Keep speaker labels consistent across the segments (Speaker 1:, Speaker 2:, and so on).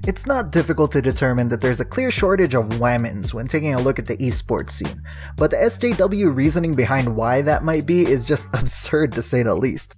Speaker 1: It's not difficult to determine that there's a clear shortage of women's when taking a look at the esports scene, but the SJW reasoning behind why that might be is just absurd to say the least.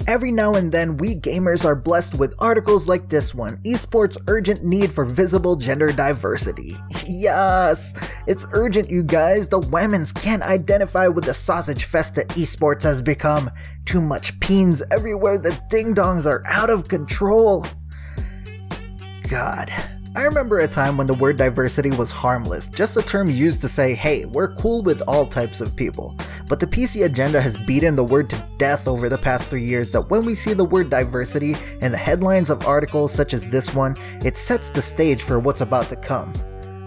Speaker 1: Every now and then, we gamers are blessed with articles like this one, Esports Urgent Need for Visible Gender Diversity. Yes! It's urgent, you guys. The women's can't identify with the sausage fest that esports has become. Too much peens everywhere, the ding-dongs are out of control. God. I remember a time when the word diversity was harmless, just a term used to say, hey, we're cool with all types of people. But the PC agenda has beaten the word to death over the past 3 years that when we see the word diversity in the headlines of articles such as this one, it sets the stage for what's about to come.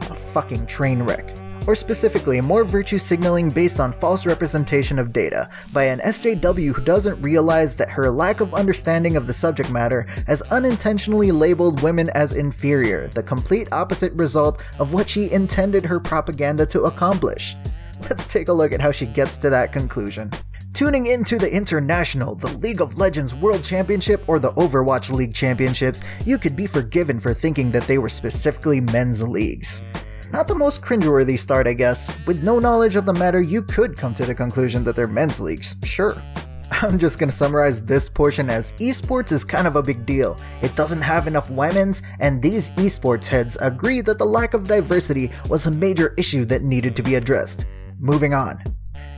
Speaker 1: A fucking train wreck. Or specifically, more virtue signaling based on false representation of data by an SJW who doesn't realize that her lack of understanding of the subject matter has unintentionally labeled women as inferior, the complete opposite result of what she intended her propaganda to accomplish. Let's take a look at how she gets to that conclusion. Tuning into the International, the League of Legends World Championship, or the Overwatch League Championships, you could be forgiven for thinking that they were specifically men's leagues. Not the most cringeworthy start, I guess. With no knowledge of the matter, you could come to the conclusion that they're men's leagues, sure. I'm just gonna summarize this portion as esports is kind of a big deal. It doesn't have enough women's, and these esports heads agree that the lack of diversity was a major issue that needed to be addressed. Moving on.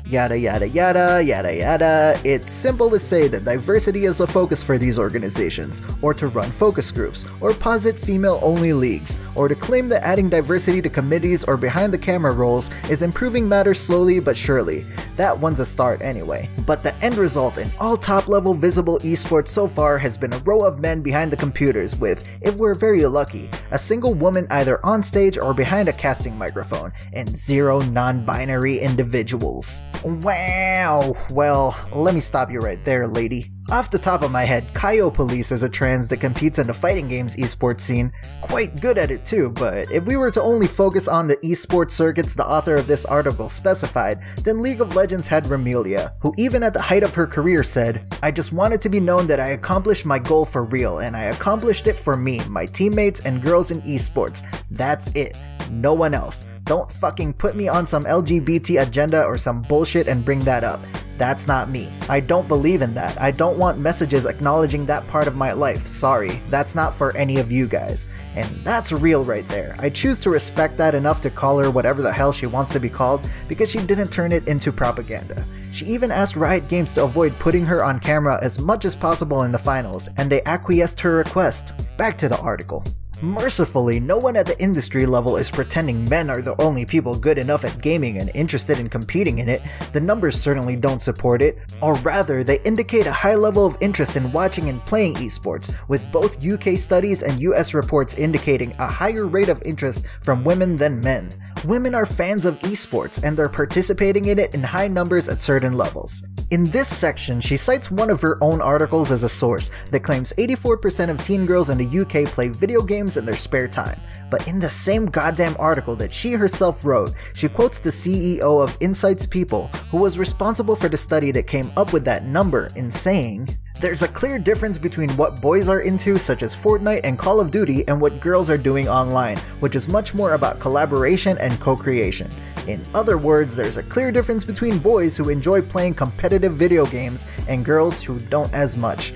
Speaker 1: Yada yada yada yada yada. It's simple to say that diversity is a focus for these organizations, or to run focus groups, or posit female-only leagues, or to claim that adding diversity to committees or behind-the-camera roles is improving matters slowly but surely. That one's a start anyway. But the end result in all top-level visible esports so far has been a row of men behind the computers with, if we're very lucky, a single woman either on stage or behind a casting microphone, and 0 non-binary individuals. Wow, well, let me stop you right there, lady. Off the top of my head, Kayo Police is a trans that competes in the fighting games esports scene. Quite good at it too, but if we were to only focus on the esports circuits the author of this article specified, then League of Legends had Remilia, who even at the height of her career said, "I just wanted to be known that I accomplished my goal for real, and I accomplished it for me, my teammates, and girls in esports. That's it. No one else. Don't fucking put me on some LGBT agenda or some bullshit and bring that up. That's not me. I don't believe in that. I don't want messages acknowledging that part of my life. Sorry, that's not for any of you guys." And that's real right there. I choose to respect that enough to call her whatever the hell she wants to be called because she didn't turn it into propaganda. She even asked Riot Games to avoid putting her on camera as much as possible in the finals, and they acquiesced her request. Back to the article. Mercifully, no one at the industry level is pretending men are the only people good enough at gaming and interested in competing in it. The numbers certainly don't support it, or rather, they indicate a high level of interest in watching and playing esports, with both UK studies and US reports indicating a higher rate of interest from women than men. Women are fans of esports, and they're participating in it in high numbers at certain levels. In this section, she cites one of her own articles as a source that claims 84% of teen girls in the UK play video games in their spare time. But in the same goddamn article that she herself wrote, she quotes the CEO of Insight's People, who was responsible for the study that came up with that number, in saying, "There's a clear difference between what boys are into, such as Fortnite and Call of Duty, and what girls are doing online, which is much more about collaboration and co-creation. In other words, there's a clear difference between boys who enjoy playing competitive video games and girls who don't as much."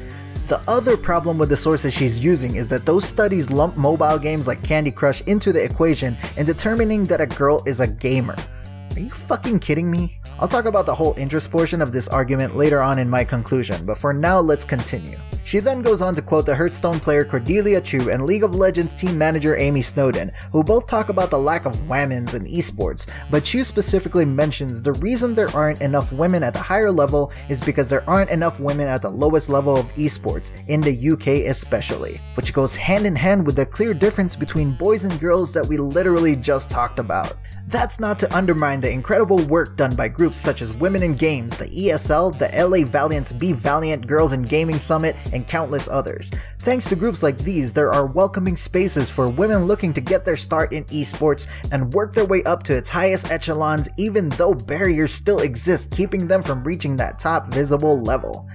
Speaker 1: The other problem with the sources she's using is that those studies lump mobile games like Candy Crush into the equation in determining that a girl is a gamer. Are you fucking kidding me? I'll talk about the whole interest portion of this argument later on in my conclusion, but for now let's continue. She then goes on to quote the Hearthstone player Cordelia Chu and League of Legends team manager Amy Snowden, who both talk about the lack of women's in esports, but Chu specifically mentions the reason there aren't enough women at the higher level is because there aren't enough women at the lowest level of esports, in the UK especially, which goes hand in hand with the clear difference between boys and girls that we literally just talked about. That's not to undermine the incredible work done by groups such as Women in Games, the ESL, the LA Valiant's Be Valiant Girls in Gaming Summit, and countless others. Thanks to groups like these, there are welcoming spaces for women looking to get their start in esports and work their way up to its highest echelons, even though barriers still exist keeping them from reaching that top visible level.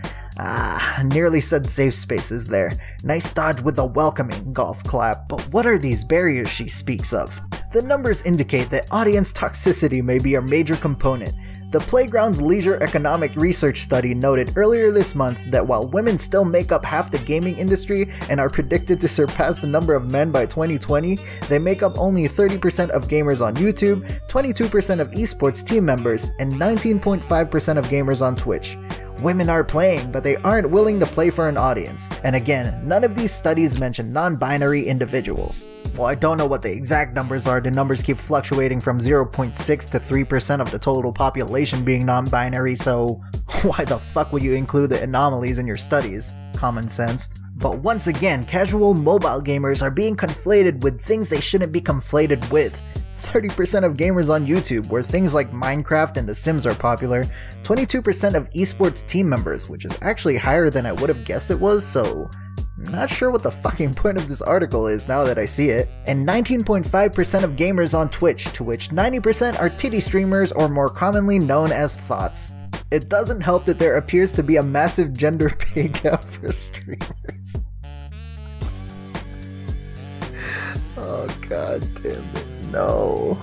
Speaker 1: Nearly said safe spaces there. Nice dodge with the welcoming golf clap, but what are these barriers she speaks of? The numbers indicate that audience toxicity may be a major component. The Playground's Leisure Economic Research Study noted earlier this month that while women still make up half the gaming industry and are predicted to surpass the number of men by 2020, they make up only 30% of gamers on YouTube, 22% of esports team members, and 19.5% of gamers on Twitch. Women are playing, but they aren't willing to play for an audience. And again, none of these studies mention non-binary individuals. While I don't know what the exact numbers are, the numbers keep fluctuating from 0.6 to 3% of the total population being non-binary, so why the fuck would you include the anomalies in your studies? Common sense. But once again, casual mobile gamers are being conflated with things they shouldn't be conflated with. 30% of gamers on YouTube, where things like Minecraft and The Sims are popular, 22% of esports team members, which is actually higher than I would have guessed it was, so not sure what the fucking point of this article is now that I see it, and 19.5% of gamers on Twitch, to which 90% are titty streamers or more commonly known as Thots. It doesn't help that there appears to be a massive gender pay gap for streamers. Oh god damn it. No.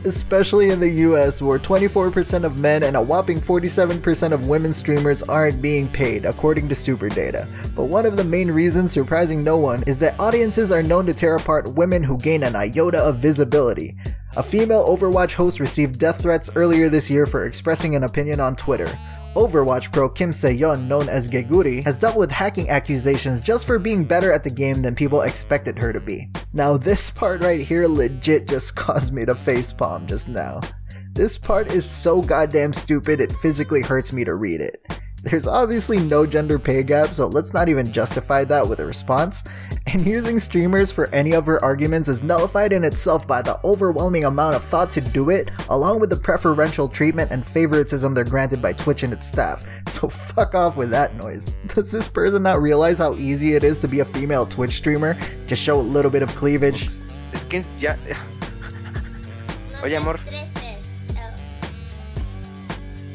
Speaker 1: Especially in the US, where 24% of men and a whopping 47% of women streamers aren't being paid, according to SuperData. But one of the main reasons surprising no one is that audiences are known to tear apart women who gain an iota of visibility. A female Overwatch host received death threats earlier this year for expressing an opinion on Twitter. Overwatch pro Kim Se-yeon, known as Geguri, has dealt with hacking accusations just for being better at the game than people expected her to be. Now this part right here legit just caused me to facepalm just now. This part is so goddamn stupid it physically hurts me to read it. There's obviously no gender pay gap, so let's not even justify that with a response, and using streamers for any of her arguments is nullified in itself by the overwhelming amount of Thots who do it, along with the preferential treatment and favoritism they're granted by Twitch and its staff, so fuck off with that noise. Does this person not realize how easy it is to be a female Twitch streamer? Just show a little bit of cleavage.
Speaker 2: Es que ya... Oye amor.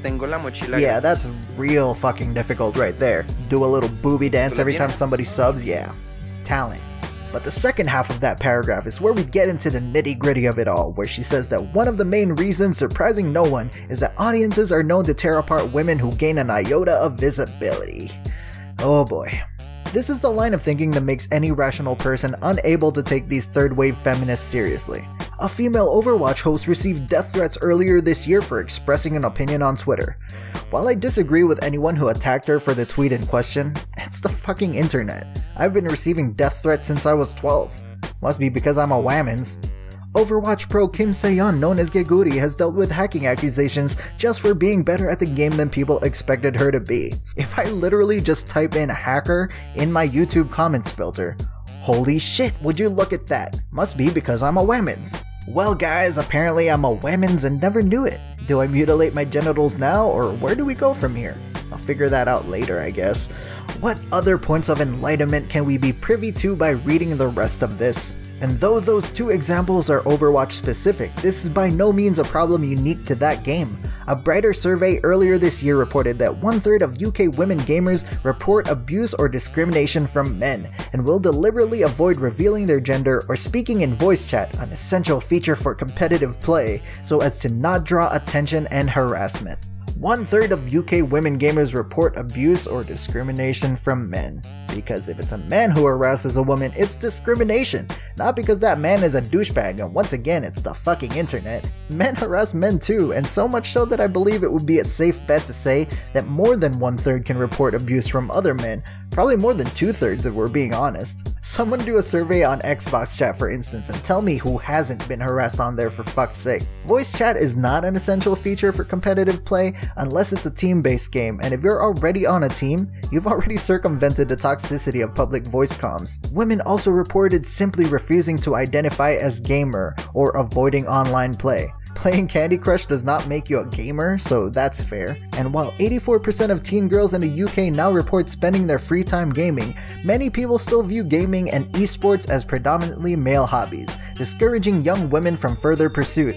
Speaker 2: Tengo la mochila.
Speaker 1: Yeah, that's real fucking difficult right there. Do a little booby dance every time somebody subs, yeah. Talent. But the second half of that paragraph is where we get into the nitty gritty of it all, where she says that one of the main reasons surprising no one is that audiences are known to tear apart women who gain an iota of visibility. Oh boy. This is the line of thinking that makes any rational person unable to take these third-wave feminists seriously. A female Overwatch host received death threats earlier this year for expressing an opinion on Twitter. While I disagree with anyone who attacked her for the tweet in question, it's the fucking internet. I've been receiving death threats since I was 12. Must be because I'm a whammons. Overwatch pro Kim Se-yeon, known as Geguri, has dealt with hacking accusations just for being better at the game than people expected her to be. If I literally just type in hacker in my YouTube comments filter, holy shit, would you look at that? Must be because I'm a whammons. Well guys, apparently I'm a whammons and never knew it. Do I mutilate my genitals now, or where do we go from here? I'll figure that out later, I guess. What other points of enlightenment can we be privy to by reading the rest of this? And though those two examples are Overwatch specific, this is by no means a problem unique to that game. A Brighter survey earlier this year reported that 1/3 of UK women gamers report abuse or discrimination from men, and will deliberately avoid revealing their gender or speaking in voice chat, an essential feature for competitive play, so as to not draw attention and harassment. 1/3 of UK women gamers report abuse or discrimination from men. Because if it's a man who harasses a woman, it's discrimination, not because that man is a douchebag, and once again, it's the fucking internet. Men harass men too, and so much so that I believe it would be a safe bet to say that more than 1/3 can report abuse from other men, probably more than 2/3 if we're being honest. Someone do a survey on Xbox chat for instance and tell me who hasn't been harassed on there for fuck's sake. Voice chat is not an essential feature for competitive play unless it's a team-based game, and if you're already on a team, you've already circumvented the toxicity of public voice comms. Women also reported simply refusing to identify as gamer or avoiding online play. Playing Candy Crush does not make you a gamer, so that's fair. And while 84% of teen girls in the UK now report spending their free time gaming, many people still view gaming and esports as predominantly male hobbies, discouraging young women from further pursuit.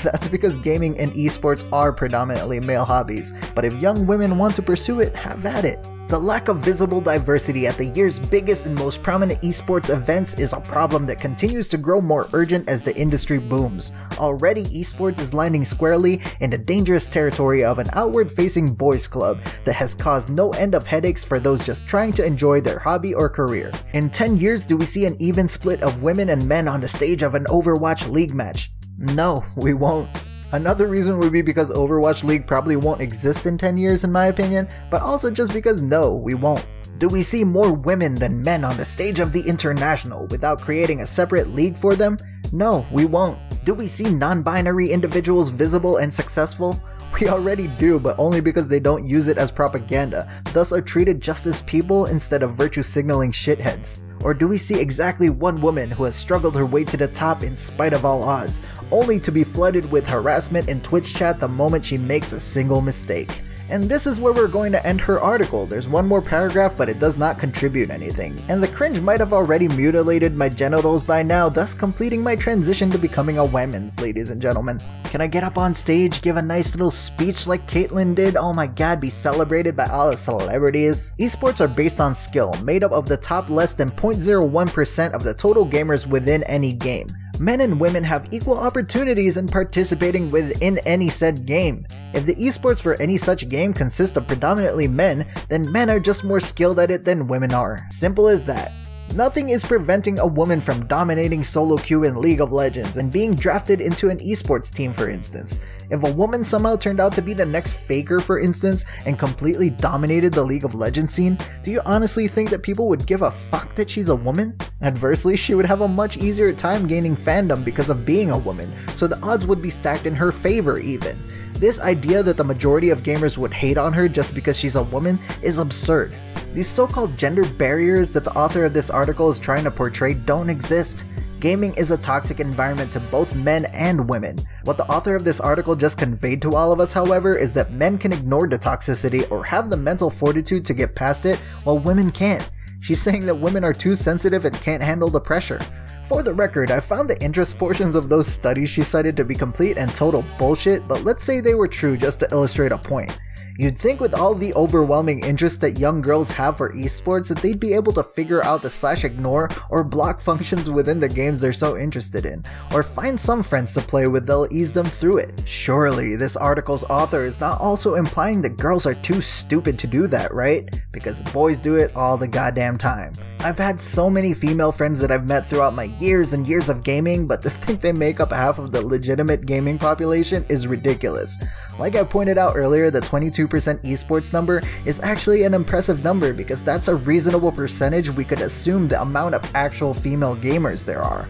Speaker 1: That's because gaming and esports are predominantly male hobbies, but if young women want to pursue it, have at it. The lack of visible diversity at the year's biggest and most prominent esports events is a problem that continues to grow more urgent as the industry booms. Already, esports is landing squarely in the dangerous territory of an outward-facing boys club that has caused no end of headaches for those just trying to enjoy their hobby or career. In 10 years, do we see an even split of women and men on the stage of an Overwatch League match? No, we won't. Another reason would be because Overwatch League probably won't exist in 10 years in my opinion, but also just because no, we won't. Do we see more women than men on the stage of the International without creating a separate league for them? No, we won't. Do we see non-binary individuals visible and successful? We already do, but only because they don't use it as propaganda, thus are treated just as people instead of virtue signaling shitheads. Or do we see exactly one woman who has struggled her way to the top in spite of all odds, only to be flooded with harassment in Twitch chat the moment she makes a single mistake? And this is where we're going to end her article. There's one more paragraph, but it does not contribute anything. And the cringe might have already mutilated my genitals by now, thus completing my transition to becoming a women's, ladies and gentlemen. Can I get up on stage, give a nice little speech like Caitlyn did? Oh my god, be celebrated by all the celebrities? Esports are based on skill, made up of the top less than 0.01% of the total gamers within any game. Men and women have equal opportunities in participating within any said game. If the esports for any such game consist of predominantly men, then men are just more skilled at it than women are. Simple as that. Nothing is preventing a woman from dominating solo queue in League of Legends and being drafted into an esports team, for instance. If a woman somehow turned out to be the next Faker, for instance, and completely dominated the League of Legends scene, do you honestly think that people would give a fuck that she's a woman? Adversely, she would have a much easier time gaining fandom because of being a woman, so the odds would be stacked in her favor even. This idea that the majority of gamers would hate on her just because she's a woman is absurd. These so-called gender barriers that the author of this article is trying to portray don't exist. Gaming is a toxic environment to both men and women. What the author of this article just conveyed to all of us, however, is that men can ignore the toxicity or have the mental fortitude to get past it, while women can't. She's saying that women are too sensitive and can't handle the pressure. For the record, I found the interest portions of those studies she cited to be complete and total bullshit, but let's say they were true just to illustrate a point. You'd think with all the overwhelming interest that young girls have for esports that they'd be able to figure out the /ignore or block functions within the games they're so interested in, or find some friends to play with that'll ease them through it. Surely, this article's author is not also implying that girls are too stupid to do that, right? Because boys do it all the goddamn time. I've had so many female friends that I've met throughout my years and years of gaming, but to think they make up half of the legitimate gaming population is ridiculous. Like I pointed out earlier, the 22% esports number is actually an impressive number because that's a reasonable percentage we could assume the amount of actual female gamers there are.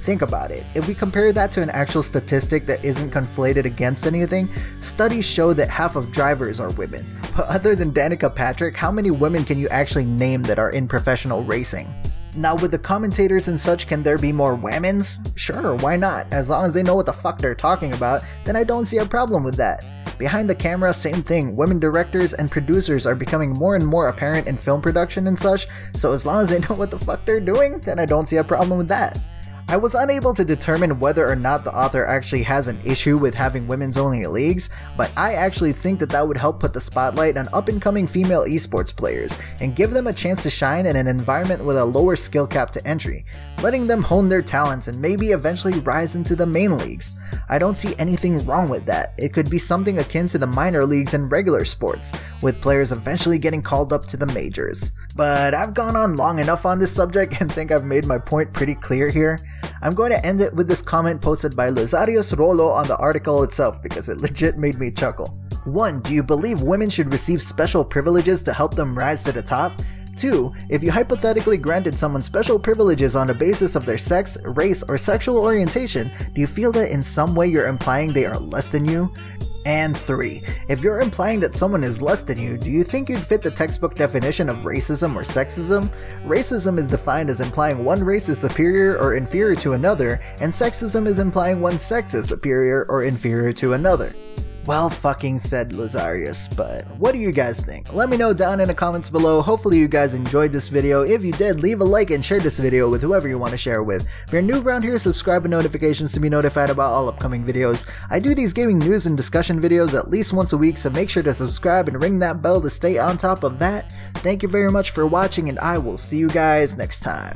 Speaker 1: Think about it. If we compare that to an actual statistic that isn't conflated against anything, studies show that half of drivers are women. But other than Danica Patrick, how many women can you actually name that are in professional racing? Now with the commentators and such, can there be more women's? Sure, why not? As long as they know what the fuck they're talking about, then I don't see a problem with that. Behind the camera, same thing. Women directors and producers are becoming more and more apparent in film production and such, so as long as they know what the fuck they're doing, then I don't see a problem with that. I was unable to determine whether or not the author actually has an issue with having women's only leagues, but I actually think that that would help put the spotlight on up-and-coming female esports players and give them a chance to shine in an environment with a lower skill cap to entry, letting them hone their talents and maybe eventually rise into the main leagues. I don't see anything wrong with that. It could be something akin to the minor leagues in regular sports, with players eventually getting called up to the majors. But I've gone on long enough on this subject and think I've made my point pretty clear here. I'm going to end it with this comment posted by Lozarios Rolo on the article itself because it legit made me chuckle. 1. Do you believe women should receive special privileges to help them rise to the top? 2. If you hypothetically granted someone special privileges on the basis of their sex, race, or sexual orientation, do you feel that in some way you're implying they are less than you? And 3. If you're implying that someone is less than you, do you think you'd fit the textbook definition of racism or sexism? Racism is defined as implying one race is superior or inferior to another, and sexism is implying one sex is superior or inferior to another. Well fucking said, Lazarius, but what do you guys think? Let me know down in the comments below. Hopefully you guys enjoyed this video. If you did, leave a like and share this video with whoever you want to share with. If you're new around here, subscribe with notifications to be notified about all upcoming videos. I do these gaming news and discussion videos at least once a week, so make sure to subscribe and ring that bell to stay on top of that. Thank you very much for watching, and I will see you guys next time.